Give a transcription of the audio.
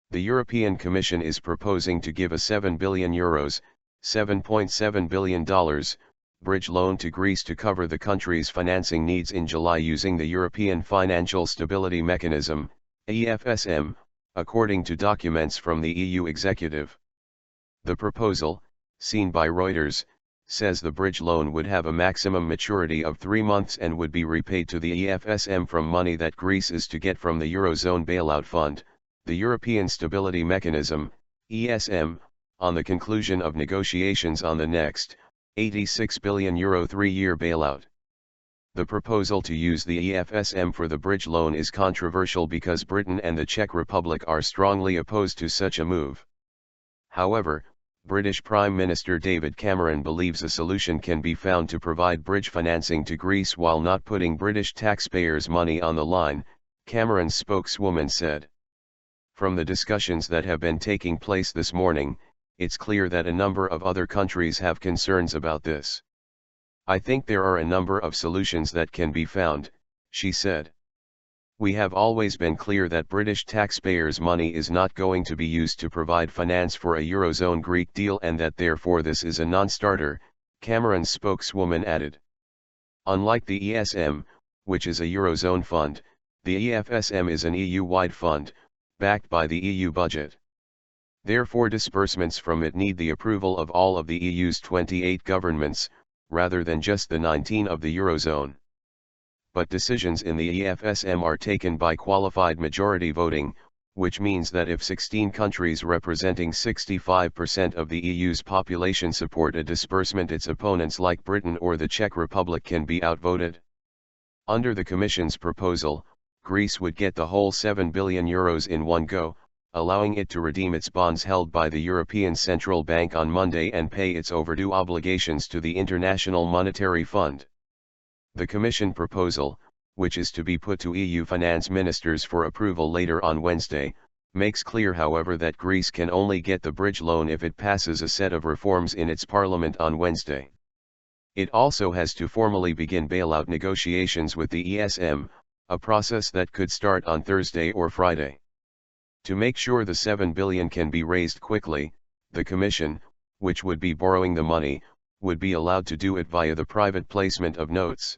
The European Commission is proposing to give a €7 billion, $7.7 billion, bridge loan to Greece to cover the country's financing needs in July using the European Financial Stability Mechanism, EFSM, according to documents from the EU executive. The proposal, seen by Reuters, says the bridge loan would have a maximum maturity of 3 months and would be repaid to the EFSM from money that Greece is to get from the eurozone bailout fund, the European Stability Mechanism, ESM, on the conclusion of negotiations on the next, €86 billion 3-year bailout. The proposal to use the EFSM for the bridge loan is controversial because Britain and the Czech Republic are strongly opposed to such a move. However, British Prime Minister David Cameron believes a solution can be found to provide bridge financing to Greece while not putting British taxpayers' money on the line, Cameron's spokeswoman said. From the discussions that have been taking place this morning, it's clear that a number of other countries have concerns about this. I think there are a number of solutions that can be found, she said. We have always been clear that British taxpayers' money is not going to be used to provide finance for a Eurozone Greek deal and that therefore this is a non-starter, Cameron's spokeswoman added. Unlike the ESM, which is a Eurozone fund, the EFSM is an EU-wide fund, backed by the EU budget. Therefore disbursements from it need the approval of all of the EU's 28 governments, rather than just the 19 of the Eurozone. But decisions in the EFSM are taken by qualified majority voting, which means that if 16 countries representing 65% of the EU's population support a disbursement, its opponents like Britain or the Czech Republic can be outvoted. Under the Commission's proposal, Greece would get the whole €7 billion in one go, allowing it to redeem its bonds held by the European Central Bank on Monday and pay its overdue obligations to the International Monetary Fund. The Commission proposal, which is to be put to EU finance ministers for approval later on Wednesday, makes clear however that Greece can only get the bridge loan if it passes a set of reforms in its parliament on Wednesday. It also has to formally begin bailout negotiations with the ESM, a process that could start on Thursday or Friday. To make sure the €7 billion can be raised quickly, the Commission, which would be borrowing the money, would be allowed to do it via the private placement of notes.